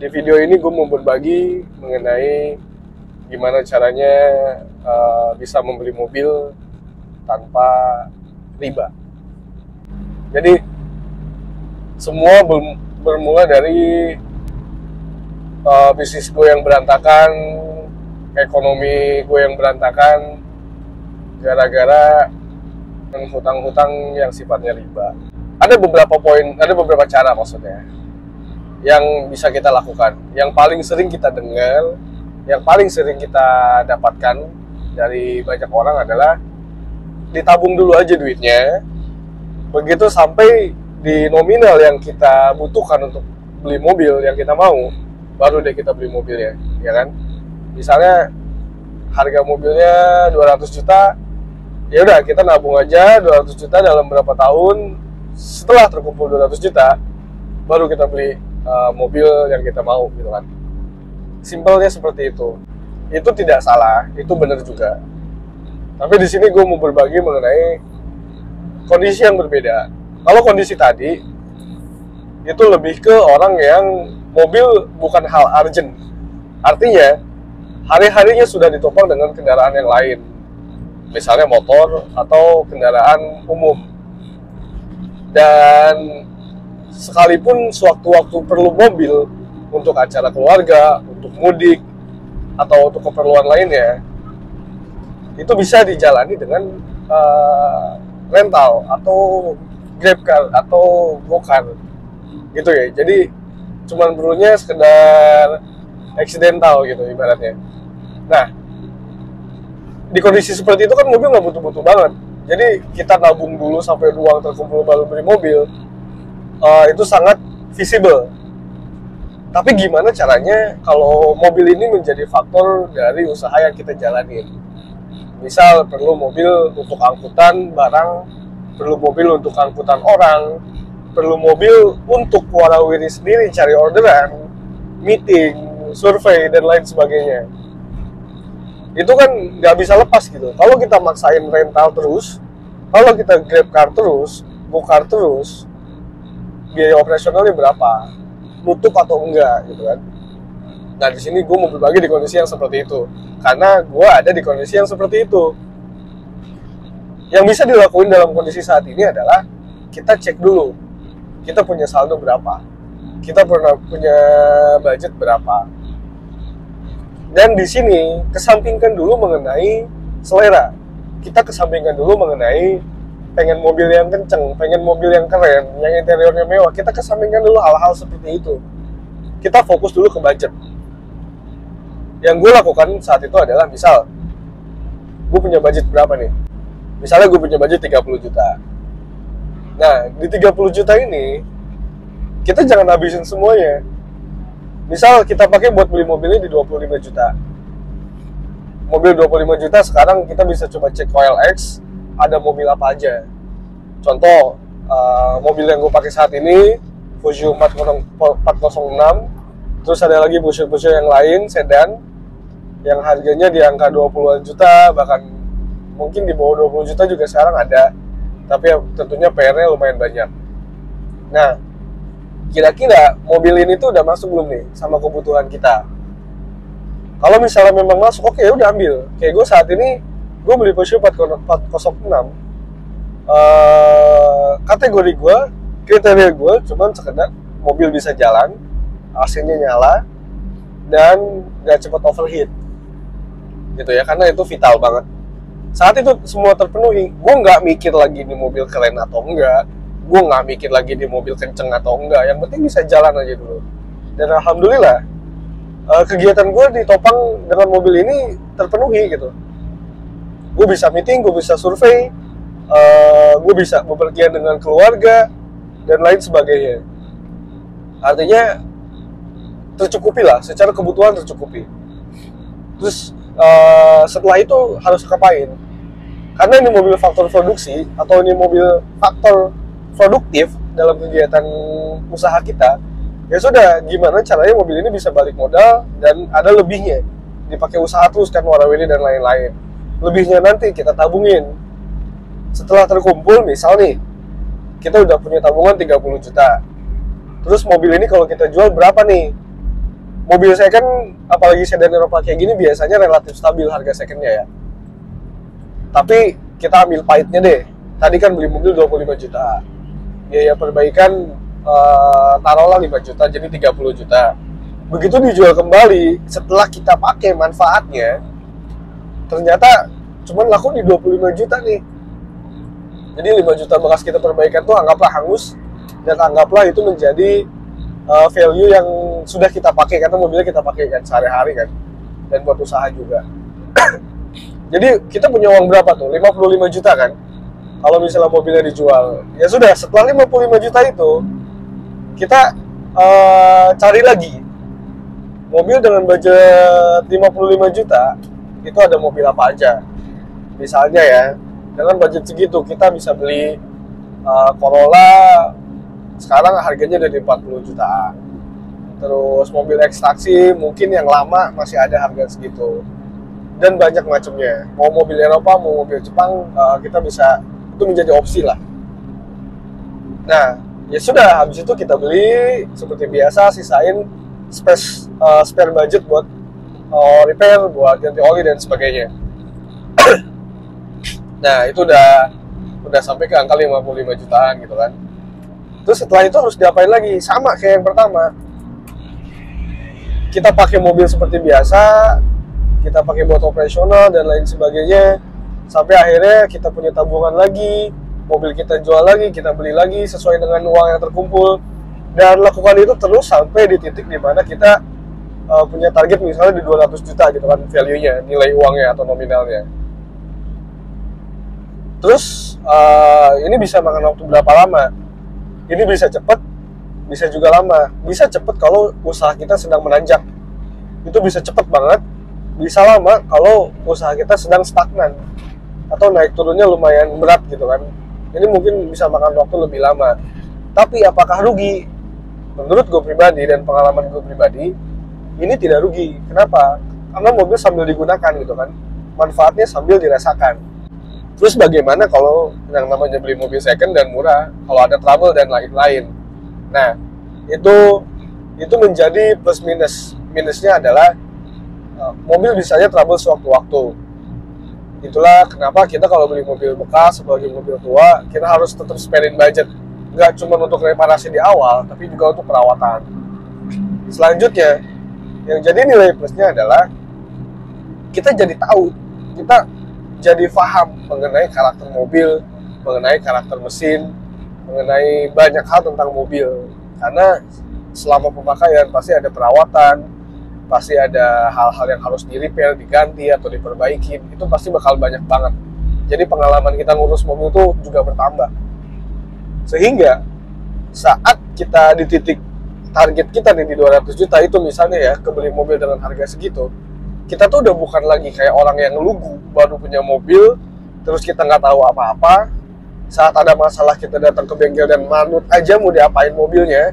Di video ini gue mau berbagi mengenai gimana caranya bisa membeli mobil tanpa riba. Jadi semua bermula dari bisnis gue yang berantakan, ekonomi gue yang berantakan gara-gara hutang-hutang yang sifatnya riba. Ada beberapa cara maksudnya yang bisa kita lakukan. Yang paling sering kita dengar, yang paling sering kita dapatkan dari banyak orang adalah ditabung dulu aja duitnya. Begitu sampai di nominal yang kita butuhkan untuk beli mobil yang kita mau, baru deh kita beli mobilnya, ya kan? Misalnya harga mobilnya 200 juta, ya udah kita nabung aja 200 juta dalam berapa tahun. Setelah terkumpul 200 juta, baru kita beli mobil yang kita mau, gitu kan. Simpelnya seperti itu. Itu tidak salah, itu benar juga. Tapi di sini gue mau berbagi mengenai kondisi yang berbeda. Kalau kondisi tadi itu lebih ke orang yang mobil bukan hal urgent. Artinya hari-harinya sudah ditopang dengan kendaraan yang lain, misalnya motor atau kendaraan umum. Dan sekalipun sewaktu-waktu perlu mobil untuk acara keluarga, untuk mudik, atau untuk keperluan lainnya, itu bisa dijalani dengan rental atau grabcar atau gokar gitu ya. Jadi cuman perlunya sekedar accidental gitu ibaratnya. Nah, di kondisi seperti itu kan mobil nggak butuh-butuh banget. Jadi kita nabung dulu sampai uang terkumpul baru beli mobil, itu sangat visible. Tapi gimana caranya kalau mobil ini menjadi faktor dari usaha yang kita jalanin? Misal perlu mobil untuk angkutan barang, perlu mobil untuk angkutan orang, perlu mobil untuk warawiri sendiri, cari orderan, meeting, survei, dan lain sebagainya. Itu kan nggak bisa lepas gitu. Kalau kita maksain rental terus, kalau kita grabcar terus, gokar terus, biaya operasionalnya berapa? Nutup atau enggak gitu kan? Nah, di sini gue mau berbagi di kondisi yang seperti itu, karena gue ada di kondisi yang seperti itu. Yang bisa dilakuin dalam kondisi saat ini adalah kita cek dulu, kita punya saldo berapa, kita pernah punya budget berapa. Dan di sini kesampingkan dulu mengenai selera. Kita kesampingkan dulu mengenai pengen mobil yang kenceng, pengen mobil yang keren, yang interiornya mewah. Kita kesampingkan dulu hal-hal seperti itu. Kita fokus dulu ke budget. Yang gue lakukan saat itu adalah, misal gue punya budget berapa nih? Misalnya gue punya budget 30 juta. Nah, di 30 juta ini kita jangan habisin semuanya. Misal kita pakai buat beli mobilnya di 25 juta. Mobil 25 juta sekarang kita bisa coba cek OLX, ada mobil apa aja. Contoh, mobil yang gue pakai saat ini Peugeot 406. Terus ada lagi Peugeot yang lain, sedan, yang harganya di angka 20-an juta, bahkan mungkin di bawah 20 juta juga sekarang ada. Tapi tentunya PR-nya lumayan banyak. Nah, kira-kira mobil ini tuh udah masuk belum nih sama kebutuhan kita? Kalau misalnya memang masuk, oke, udah ambil. Kayak gue saat ini, gue beli Peugeot 406. Kategori gue, kriteria gue cuman sekedar mobil bisa jalan, AC-nya nyala, dan gak cepat overheat gitu ya, karena itu vital banget. Saat itu semua terpenuhi, gue nggak mikir lagi di mobil keren atau enggak, gue nggak mikir lagi di mobil kenceng atau enggak, yang penting bisa jalan aja dulu. Dan alhamdulillah kegiatan gue ditopang dengan mobil ini terpenuhi gitu. Gue bisa meeting, gue bisa survei, gue bisa bepergian dengan keluarga dan lain sebagainya. Artinya tercukupi lah, secara kebutuhan tercukupi. Terus setelah itu harus ngapain? Karena ini mobil faktor produksi atau ini mobil faktor produktif dalam kegiatan usaha kita, ya sudah, gimana caranya mobil ini bisa balik modal dan ada lebihnya, dipakai usaha terus kan, warawiri dan lain-lain. Lebihnya nanti kita tabungin. Setelah terkumpul, misal nih kita udah punya tabungan 30 juta. Terus mobil ini kalau kita jual berapa nih? mobil second, apalagi sedan Eropa kayak gini, biasanya relatif stabil harga secondnya ya. Tapi kita ambil pahitnya deh. Tadi kan beli mobil 25 juta. Biaya perbaikan taruhlah 5 juta, jadi 30 juta. Begitu dijual kembali, setelah kita pakai manfaatnya, ternyata cuman laku di 25 juta nih. Jadi 5 juta bekas kita perbaikan tuh anggaplah hangus, dan anggaplah itu menjadi value yang sudah kita pakai, karena mobilnya kita pakai kan sehari-hari kan, dan buat usaha juga. Jadi kita punya uang berapa tuh? 55 juta kan? Kalau misalnya mobilnya dijual, ya sudah, setelah 55 juta itu kita cari lagi mobil dengan budget 55 juta. Itu ada mobil apa aja? Misalnya ya, dengan budget segitu kita bisa beli Corolla. Sekarang harganya dari 40 jutaan. Terus mobil ekstraksi mungkin yang lama masih ada harga segitu. Dan banyak macamnya. Mau mobil Eropa, mau mobil Jepang, kita bisa, itu menjadi opsi lah. Nah, ya sudah, habis itu kita beli seperti biasa, sisain spare budget buat repair, buat ganti oli dan sebagainya. Nah, itu udah sampai ke angka 55 jutaan gitu kan. Terus setelah itu harus diapain lagi? Sama kayak yang pertama. Kita pakai mobil seperti biasa, kita pakai buat operasional dan lain sebagainya, sampai akhirnya kita punya tabungan lagi, mobil kita jual lagi, kita beli lagi sesuai dengan uang yang terkumpul, dan lakukan itu terus sampai di titik dimana kita punya target misalnya di 200 juta gitu kan value-nya, nilai uangnya atau nominalnya. Terus ini bisa makan waktu berapa lama? Ini bisa cepat, bisa juga lama. Bisa cepat kalau usaha kita sedang menanjak, itu bisa cepat banget. Bisa lama kalau usaha kita sedang stagnan atau naik turunnya lumayan berat gitu kan. Ini mungkin bisa makan waktu lebih lama. Tapi apakah rugi? Menurut gue pribadi dan pengalaman gue pribadi, ini tidak rugi. Kenapa? Karena mobil sambil digunakan gitu kan, manfaatnya sambil dirasakan. Terus bagaimana kalau yang namanya beli mobil second dan murah, kalau ada trouble dan lain-lain? Nah, itu menjadi plus minus. Minusnya adalah mobil bisanya trouble sewaktu-waktu. Itulah kenapa kita kalau beli mobil bekas sebagai mobil tua, kita harus tetap sparein budget. Nggak cuma untuk reparasi di awal, tapi juga untuk perawatan. Selanjutnya, yang jadi nilai plusnya adalah kita jadi tahu, kita jadi paham mengenai karakter mobil, mengenai karakter mesin, mengenai banyak hal tentang mobil. Karena selama pemakaian pasti ada perawatan, pasti ada hal-hal yang harus di-repair, diganti, atau diperbaiki. Itu pasti bakal banyak banget. Jadi pengalaman kita ngurus mobil itu juga bertambah. Sehingga saat kita di titik target kita nih di 200 juta itu misalnya ya, kebeli mobil dengan harga segitu, kita tuh udah bukan lagi kayak orang yang lugu, baru punya mobil, terus kita nggak tahu apa-apa. Saat ada masalah kita datang ke bengkel dan manut aja mau diapain mobilnya,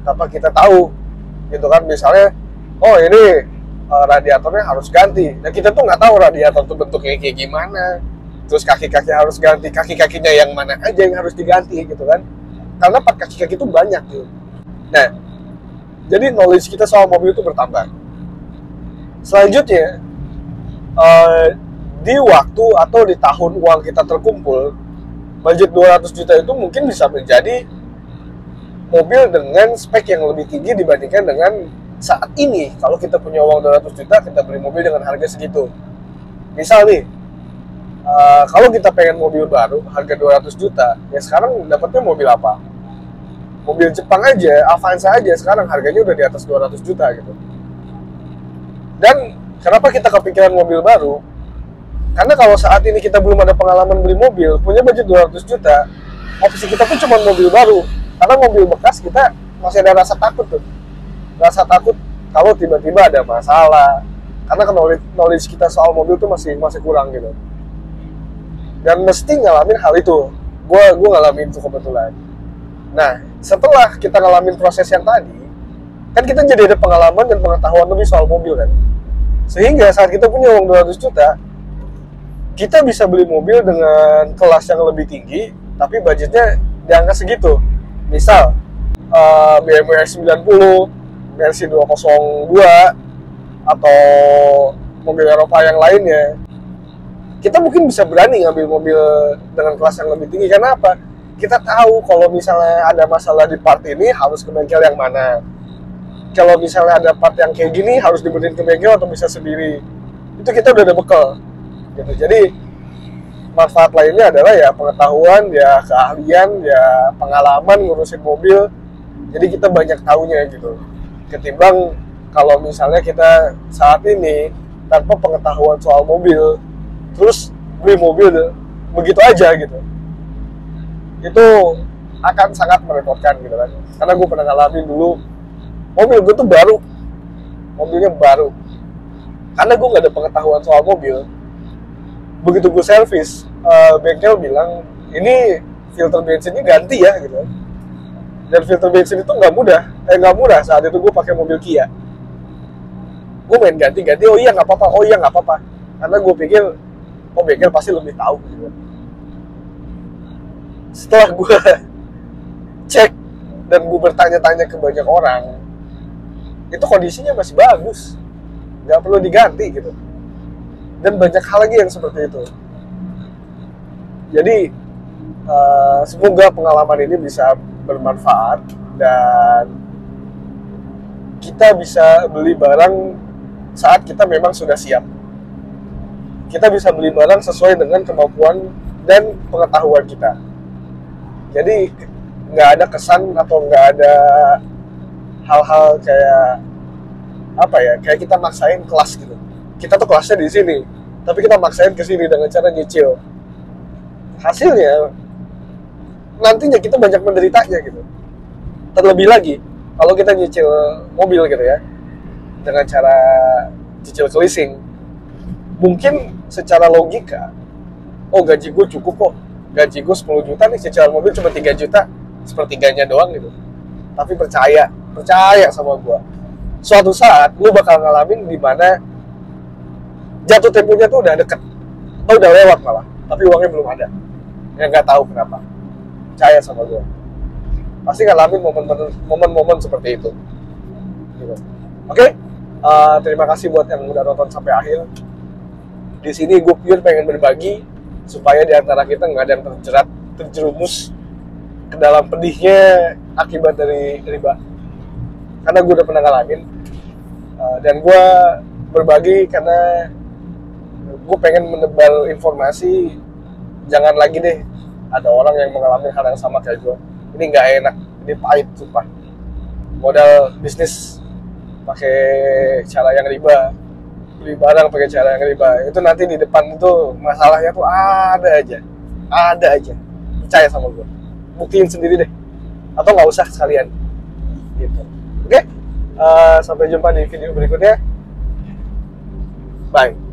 tanpa kita tahu, gitu kan. Misalnya, oh ini radiatornya harus ganti. Nah kita tuh nggak tahu radiator tuh bentuknya kayak gimana, terus kaki-kaki harus ganti, kaki-kakinya yang mana aja yang harus diganti gitu kan. Karena part kaki-kaki itu banyak gitu. Nah, jadi knowledge kita soal mobil itu bertambah. Selanjutnya, di waktu atau di tahun uang kita terkumpul, budget 200 juta itu mungkin bisa menjadi mobil dengan spek yang lebih tinggi dibandingkan dengan saat ini. Kalau kita punya uang 200 juta, kita beli mobil dengan harga segitu. Misal nih, kalau kita pengen mobil baru, harga 200 juta, ya sekarang dapatnya mobil apa? Mobil Jepang aja, Avanza aja, sekarang harganya udah di atas 200 juta gitu. Dan kenapa kita kepikiran mobil baru? Karena kalau saat ini kita belum ada pengalaman beli mobil, punya budget 200 juta, opsi kita tuh cuma mobil baru. Karena mobil bekas kita masih ada rasa takut tuh. Rasa takut kalau tiba-tiba ada masalah. Karena knowledge kita soal mobil tuh masih kurang gitu. Dan mesti ngalamin hal itu. Gue ngalamin itu kebetulan. Nah, setelah kita ngalamin proses yang tadi, kan kita jadi ada pengalaman dan pengetahuan lebih soal mobil kan. Sehingga saat kita punya uang 200 juta, kita bisa beli mobil dengan kelas yang lebih tinggi, tapi budgetnya di angka segitu. Misal, BMW X90, versi 202 atau mobil Eropa yang lainnya, kita mungkin bisa berani ngambil mobil dengan kelas yang lebih tinggi. Karena apa? Kita tahu kalau misalnya ada masalah di part ini harus ke bengkel yang mana. Kalau misalnya ada part yang kayak gini harus dibenerin ke bengkel atau bisa sendiri. Itu kita udah ada bekal. Gitu. Jadi manfaat lainnya adalah ya pengetahuan, ya keahlian, ya pengalaman ngurusin mobil. Jadi kita banyak tahunya gitu. Ketimbang kalau misalnya kita saat ini tanpa pengetahuan soal mobil, terus beli mobil begitu aja gitu, itu akan sangat merepotkan gitu kan. Karena gue pernah ngalamin dulu, mobil gue tuh baru, mobilnya baru, karena gue nggak ada pengetahuan soal mobil. Begitu gue servis, bengkel bilang ini filter bensinnya ganti ya gitu. Dan filter bensin itu nggak murah. Saat itu gue pakai mobil Kia, gue main ganti, oh iya nggak apa-apa, karena gue pikir oh bengkel pasti lebih tahu gitu. Setelah gue cek dan gue bertanya-tanya ke banyak orang, itu kondisinya masih bagus, nggak perlu diganti gitu. Dan banyak hal lagi yang seperti itu. Jadi semoga pengalaman ini bisa bermanfaat dan kita bisa beli barang saat kita memang sudah siap. Kita bisa beli barang sesuai dengan kemampuan dan pengetahuan kita. Jadi nggak ada kesan atau nggak ada hal-hal kayak apa ya, kayak kita maksain kelas gitu. Kita tuh kelasnya di sini, tapi kita maksain ke sini dengan cara nyicil. Hasilnya nantinya kita banyak menderitanya gitu. Terlebih lagi kalau kita nyicil mobil gitu ya, dengan cara cicil ke leasing, mungkin secara logika, oh gaji gue cukup kok, gaji gue 10 juta nih, cicilan mobil cuma 3 juta, sepertiganya doang gitu. Tapi percaya sama gue, suatu saat lu bakal ngalamin di mana jatuh temponya tuh udah deket, atau udah lewat malah, tapi uangnya belum ada. Yang nggak tahu kenapa. Percaya sama gue, pasti ngalamin momen-momen seperti itu. Gitu. Oke, terima kasih buat yang udah nonton sampai akhir. Di sini gue pure pengen berbagi supaya di antara kita nggak ada yang terjerumus ke dalam pedihnya akibat dari riba. Karena gue udah pernah ngalamin, dan gue berbagi karena gue pengen menebar informasi. Jangan lagi deh ada orang yang mengalami hal yang sama kayak gue. Ini nggak enak, ini pahit sumpah. Modal bisnis pakai cara yang riba, beli barang pakai cara yang riba, itu nanti di depan itu masalahnya tuh ada aja. Percaya sama gue, buktiin sendiri deh, atau nggak usah sekalian gitu. Oke, sampai jumpa di video berikutnya. Bye.